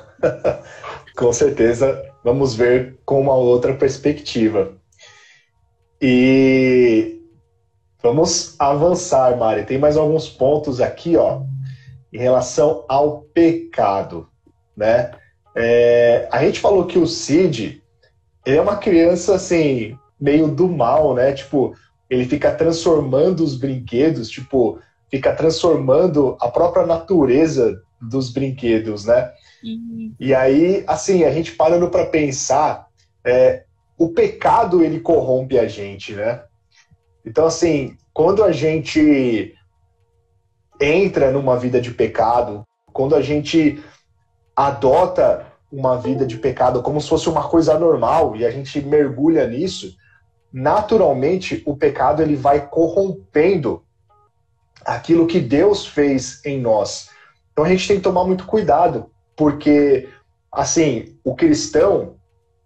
Com certeza vamos ver com uma outra perspectiva. E vamos avançar, Mari. Tem mais alguns pontos aqui, ó, em relação ao pecado, né? A gente falou que o Sid, ele é uma criança, assim, meio do mal, né? Tipo, ele fica transformando os brinquedos, tipo, fica transformando a própria natureza dos brinquedos, né? E aí, assim, a gente parando para pensar, o pecado, ele corrompe a gente, né? Então, assim, quando a gente entra numa vida de pecado, quando a gente adota uma vida de pecado como se fosse uma coisa normal e a gente mergulha nisso, naturalmente o pecado ele vai corrompendo aquilo que Deus fez em nós. Então a gente tem que tomar muito cuidado, porque, assim, o cristão,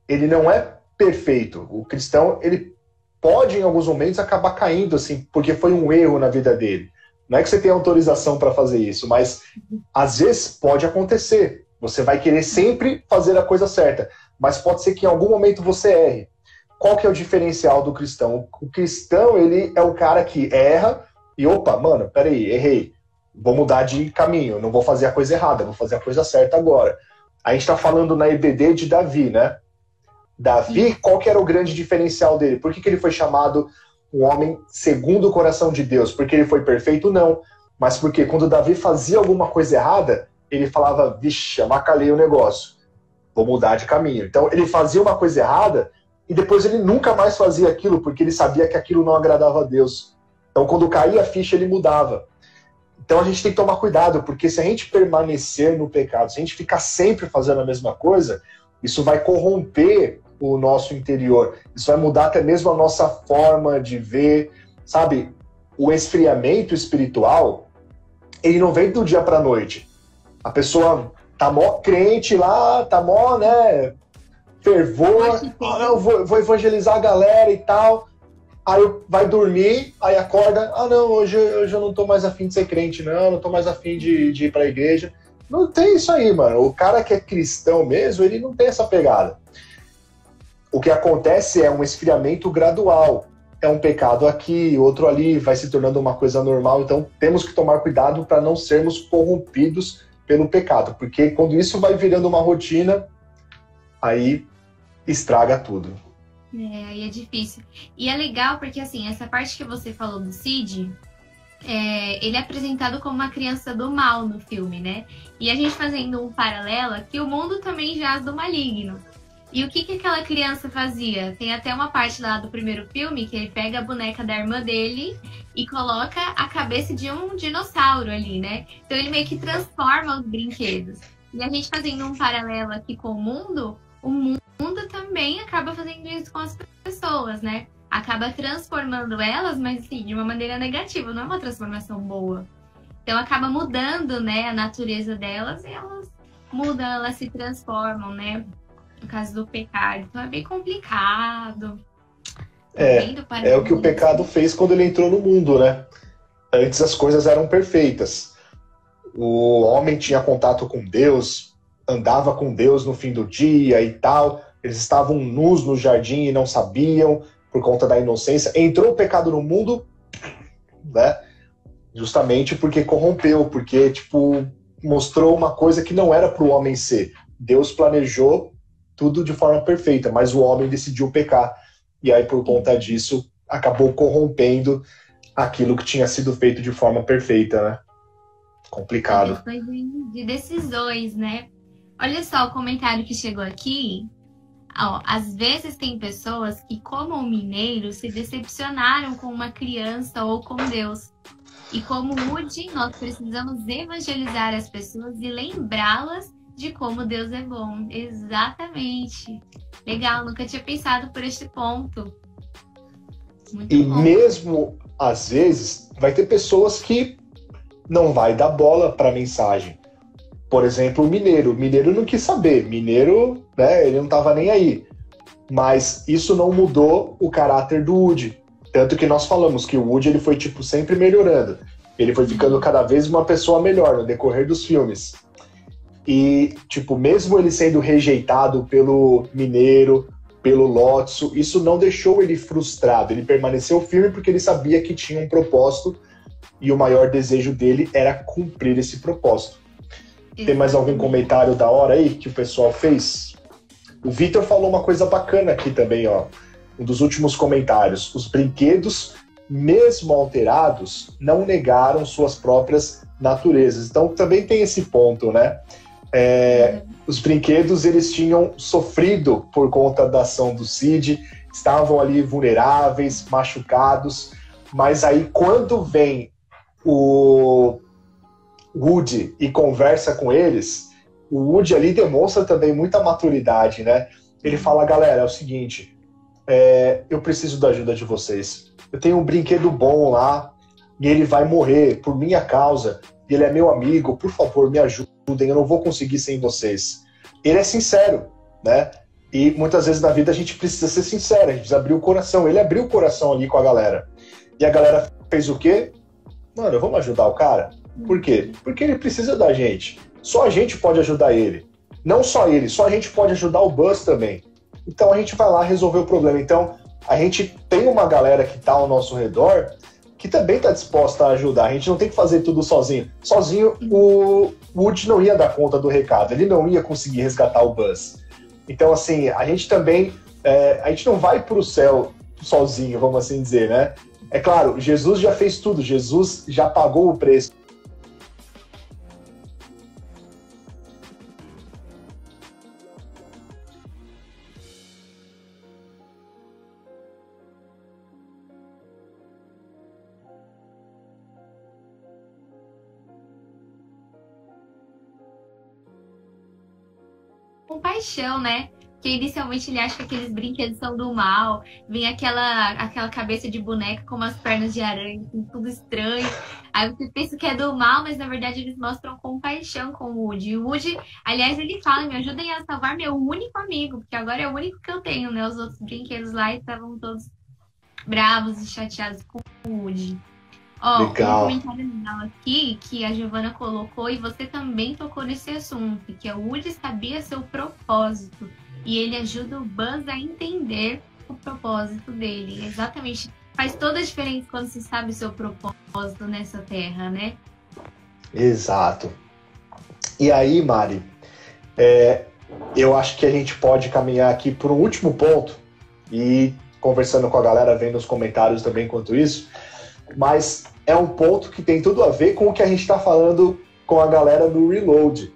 ele não é perfeito. O cristão, ele pode, em alguns momentos, acabar caindo, assim, porque foi um erro na vida dele. Não é que você tem autorização para fazer isso, mas às vezes pode acontecer. Você vai querer sempre fazer a coisa certa, mas pode ser que em algum momento você erre. Qual que é o diferencial do cristão? O cristão, ele é o cara que erra e, opa, mano, peraí, errei. Vou mudar de caminho, não vou fazer a coisa errada, vou fazer a coisa certa agora. A gente está falando na EBD de Davi, né? Davi, qual que era o grande diferencial dele? Por que ele foi chamado um homem segundo o coração de Deus? Porque ele foi perfeito? Não. Mas porque quando Davi fazia alguma coisa errada, ele falava, vixe, avacalhei o negócio, vou mudar de caminho. Então ele fazia uma coisa errada e depois ele nunca mais fazia aquilo, porque ele sabia que aquilo não agradava a Deus. Então quando caía a ficha, ele mudava. Então a gente tem que tomar cuidado, porque se a gente permanecer no pecado, se a gente ficar sempre fazendo a mesma coisa, isso vai corromper o nosso interior. Isso vai mudar até mesmo a nossa forma de ver, sabe? O esfriamento espiritual, ele não vem do dia para a noite. A pessoa tá mó crente lá, tá mó, né, fervor, eu vou evangelizar a galera e tal. Aí vai dormir, aí acorda, não, hoje eu não tô mais afim de ser crente, não tô mais afim de ir pra igreja. Não tem isso aí, mano. O cara que é cristão mesmo, ele não tem essa pegada. O que acontece é um esfriamento gradual. É um pecado aqui, outro ali, vai se tornando uma coisa normal. Então temos que tomar cuidado para não sermos corrompidos pelo pecado, porque quando isso vai virando uma rotina, aí estraga tudo. Aí é difícil. E é legal porque, assim, essa parte que você falou do Sid, ele é apresentado como uma criança do mal no filme, né? E a gente fazendo um paralelo aqui, o mundo também jaz do maligno. E o que aquela criança fazia? Tem até uma parte lá do primeiro filme que ele pega a boneca da irmã dele e coloca a cabeça de um dinossauro ali, né? Então ele meio que transforma os brinquedos. E a gente fazendo um paralelo aqui com o mundo também acaba fazendo isso com as pessoas, né? Acaba transformando elas, mas assim, de uma maneira negativa, não é uma transformação boa. Então acaba mudando, né, a natureza delas e elas mudam, elas se transformam, né? No caso do pecado. Então é bem complicado. Vendo É o que o pecado fez quando ele entrou no mundo, né? Antes as coisas eram perfeitas. O homem tinha contato com Deus, andava com Deus no fim do dia e tal. Eles estavam nus no jardim e não sabiam, por conta da inocência. Entrou o pecado no mundo, né? Justamente porque corrompeu, porque tipo, mostrou uma coisa que não era para o homem ser. Deus planejou tudo de forma perfeita, mas o homem decidiu pecar. E aí, por conta disso, acabou corrompendo aquilo que tinha sido feito de forma perfeita, né? Complicado. Depois de decisões, né? Olha só o comentário que chegou aqui. Ó, às vezes tem pessoas que, como o mineiro, se decepcionaram com uma criança ou com Deus. E como Woody, nós precisamos evangelizar as pessoas e lembrá-las de como Deus é bom. Exatamente. Legal, nunca tinha pensado por este ponto. Muito bom. Mesmo, às vezes, vai ter pessoas que não vai dar bola para a mensagem. Por exemplo, o mineiro. O mineiro não quis saber. Mineiro, né, ele não estava nem aí. Mas isso não mudou o caráter do Woody. Tanto que nós falamos que o Woody ele foi tipo, sempre melhorando. Ele foi ficando cada vez uma pessoa melhor no decorrer dos filmes. E, tipo, mesmo ele sendo rejeitado pelo mineiro, pelo Lotso, isso não deixou ele frustrado. Ele permaneceu firme porque ele sabia que tinha um propósito e o maior desejo dele era cumprir esse propósito. Tem mais algum comentário da hora aí que o pessoal fez? O Vitor falou uma coisa bacana aqui também, ó. Um dos últimos comentários. Os brinquedos, mesmo alterados, não negaram suas próprias naturezas. Então também tem esse ponto, né? Os brinquedos, eles tinham sofrido por conta da ação do Cid, estavam ali vulneráveis, machucados, mas aí quando vem o Woody e conversa com eles, o Woody ali demonstra também muita maturidade, né? Ele fala, galera, é o seguinte, eu preciso da ajuda de vocês. Eu tenho um brinquedo bom lá e ele vai morrer por minha causa. Ele é meu amigo, por favor, me ajudem, eu não vou conseguir sem vocês. Ele é sincero, né? E muitas vezes na vida a gente precisa ser sincero, a gente precisa abrir o coração. Ele abriu o coração ali com a galera. E a galera fez o quê? Mano, vamos ajudar o cara? Por quê? Porque ele precisa da gente. Só a gente pode ajudar ele. Não só ele, só a gente pode ajudar o Buzz também. Então a gente vai lá resolver o problema. Então a gente tem uma galera que está ao nosso redor que também está disposta a ajudar. A gente não tem que fazer tudo sozinho. Sozinho, o Woody não ia dar conta do recado. Ele não ia conseguir resgatar o Buzz. Então, assim, a gente também... a gente não vai para o céu sozinho, vamos assim dizer, né? É claro, Jesus já fez tudo. Jesus já pagou o preço. Compaixão, né? Porque inicialmente ele acha que aqueles brinquedos são do mal, vem aquela cabeça de boneca com umas pernas de aranha, assim, tudo estranho. Aí você pensa que é do mal, mas na verdade eles mostram compaixão com o Woody. E o Woody, aliás, ele fala, me ajudem a salvar meu único amigo, porque agora é o único que eu tenho, né? Os outros brinquedos lá estavam todos bravos e chateados com o Woody. Ó, um comentário legal aqui que a Giovana colocou e você também tocou nesse assunto, que é o Woody sabia seu propósito e ele ajuda o Buzz a entender o propósito dele. Exatamente. Faz toda a diferença quando se sabe o seu propósito nessa terra, né? Exato. E aí, Mari, eu acho que a gente pode caminhar aqui por um último ponto e conversando com a galera, vendo os comentários também quanto isso, mas é um ponto que tem tudo a ver com o que a gente está falando com a galera do Reload.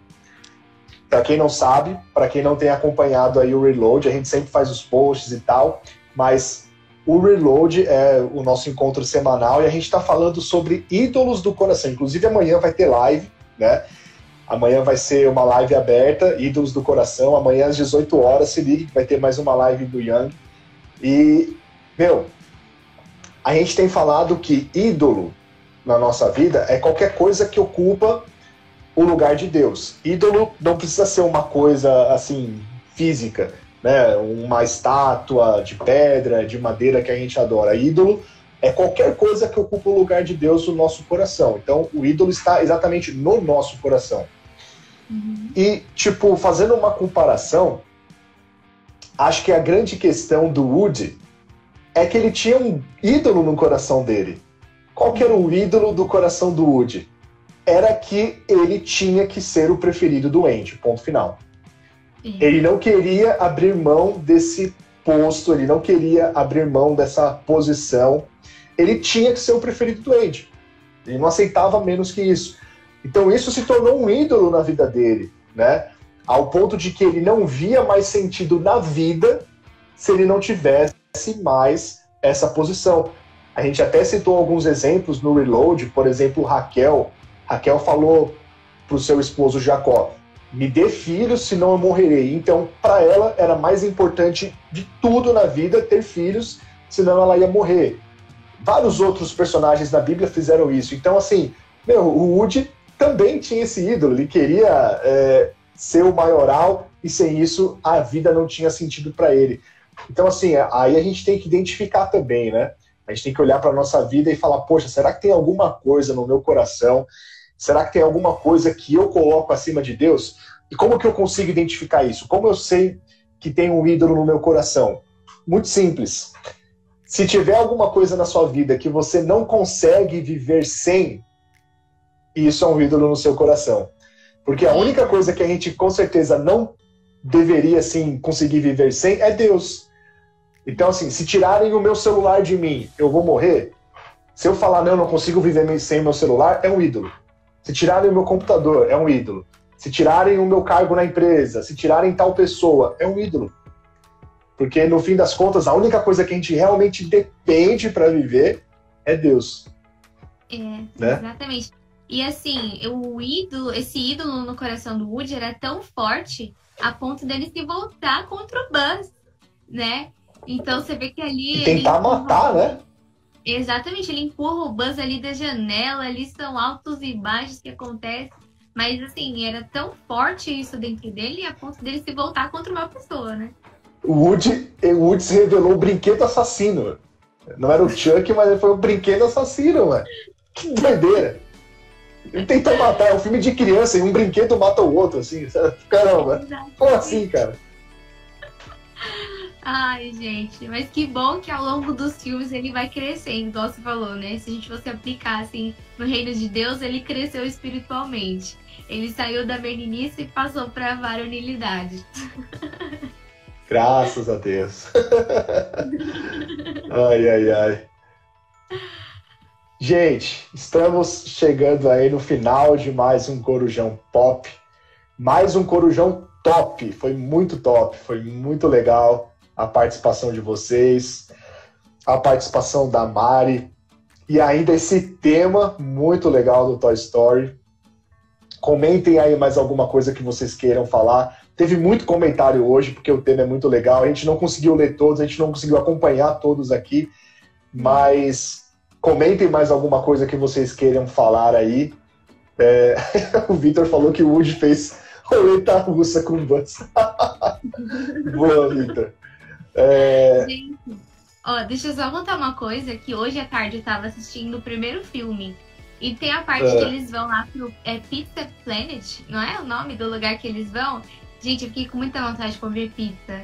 Para quem não sabe, para quem não tem acompanhado aí o Reload, a gente sempre faz os posts e tal, mas o Reload é o nosso encontro semanal e a gente está falando sobre ídolos do coração. Inclusive amanhã vai ter live, né? Amanhã vai ser uma live aberta, ídolos do coração. Amanhã às 18 horas, se ligue que vai ter mais uma live do Young. E, a gente tem falado que ídolo na nossa vida é qualquer coisa que ocupa o lugar de Deus. Ídolo não precisa ser uma coisa assim física. né? Uma estátua de pedra, de madeira que a gente adora. Ídolo é qualquer coisa que ocupa o lugar de Deus no nosso coração. Então, o ídolo está exatamente no nosso coração. E, tipo, fazendo uma comparação, acho que a grande questão do Woody é que ele tinha um ídolo no coração dele. Qual que era o ídolo do coração do Woody? Era que ele tinha que ser o preferido do Andy, ponto final. Ele não queria abrir mão desse posto, ele não queria abrir mão dessa posição. Ele tinha que ser o preferido do Andy. Ele não aceitava menos que isso. Então isso se tornou um ídolo na vida dele, né? Ao ponto de que ele não via mais sentido na vida se ele não tivesse mais essa posição. A gente até citou alguns exemplos no Reload, por exemplo, Raquel. Raquel falou para o seu esposo Jacó: me dê filhos, senão eu morrerei. Então, para ela, era mais importante de tudo na vida ter filhos, senão ela ia morrer. Vários outros personagens da Bíblia fizeram isso. Então, assim, o Woody também tinha esse ídolo. Ele queria ser o maioral e, sem isso, a vida não tinha sentido para ele. Então, assim, aí a gente tem que identificar também, né? A gente tem que olhar para a nossa vida e falar, poxa, será que tem alguma coisa no meu coração? Será que tem alguma coisa que eu coloco acima de Deus? E como que eu consigo identificar isso? Como eu sei que tem um ídolo no meu coração? Muito simples. Se tiver alguma coisa na sua vida que você não consegue viver sem, isso é um ídolo no seu coração. Porque a única coisa que a gente com certeza não deveria, assim, conseguir viver sem é Deus. Então, assim, se tirarem o meu celular de mim, eu vou morrer? Se eu falar, não consigo viver sem meu celular, é um ídolo. Se tirarem o meu computador, é um ídolo. Se tirarem o meu cargo na empresa, se tirarem tal pessoa, é um ídolo. Porque, no fim das contas, a única coisa que a gente realmente depende para viver é Deus. Né? Exatamente. E assim, esse ídolo no coração do Woody era tão forte a ponto dele se voltar contra o Buzz, né? Então você vê que ali... E tentar matar, né? Exatamente, ele empurra o Buzz ali da janela, ali são altos e baixos que acontecem. Mas assim, era tão forte isso dentro dele a ponto dele se voltar contra uma pessoa, né? O Woody se revelou o brinquedo assassino. Não era o Chuck, mas ele foi o brinquedo assassino, mano. Que doideira. Ele tenta matar, é um filme de criança e um brinquedo mata o outro, assim. Caramba, como assim, cara? Ai, gente, mas que bom que ao longo dos filmes ele vai crescendo, igual você falou, né? Se a gente fosse aplicar, assim, no reino de Deus, ele cresceu espiritualmente. Ele saiu da meninice e passou para a varonilidade. Graças a Deus. Ai. Gente, estamos chegando aí no final de mais um Corujão Pop. Mais um Corujão top. Foi muito top, foi muito legal a participação de vocês, a participação da Mari e ainda esse tema muito legal do Toy Story. Comentem aí mais alguma coisa que vocês queiram falar. Teve muito comentário hoje, porque o tema é muito legal. A gente não conseguiu ler todos, a gente não conseguiu acompanhar todos aqui, mas comentem mais alguma coisa que vocês queiram falar aí. O Vitor falou que o Woody fez roleta russa com o Buzz. Boa, Vitor. Gente, ó, deixa eu só contar uma coisa, que hoje à tarde eu tava assistindo o primeiro filme. E tem a parte que eles vão lá pro Pizza Planet, não é o nome do lugar que eles vão? Gente, eu fiquei com muita vontade de comer pizza.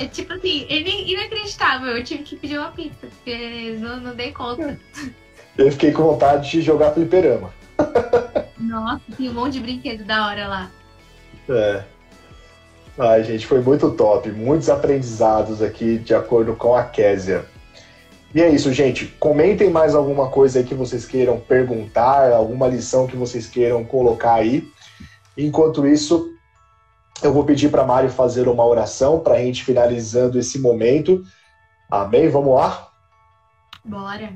É tipo assim, inacreditável. Eu tive que pedir uma pizza, porque não dei conta. Eu fiquei com vontade de jogar fliperama. Nossa, tem um monte de brinquedo da hora lá. Ai, gente, foi muito top. Muitos aprendizados aqui, de acordo com a Késia. E é isso, gente. Comentem mais alguma coisa aí que vocês queiram perguntar, alguma lição que vocês queiram colocar aí. Enquanto isso, eu vou pedir para a Mari fazer uma oração para a gente finalizando esse momento. Amém? Vamos lá? Bora.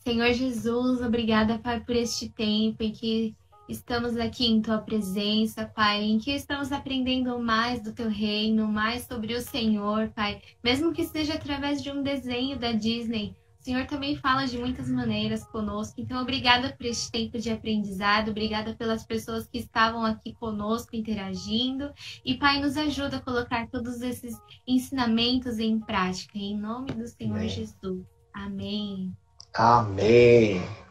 Senhor Jesus, obrigada, Pai, por este tempo em que estamos aqui em Tua presença, Pai, em que estamos aprendendo mais do Teu reino, mais sobre o Senhor, Pai. Mesmo que seja através de um desenho da Disney, o Senhor também fala de muitas maneiras conosco. Então, obrigada por este tempo de aprendizado. Obrigada pelas pessoas que estavam aqui conosco interagindo. E, Pai, nos ajuda a colocar todos esses ensinamentos em prática. Em nome do Senhor Amém. Jesus. Amém. Amém.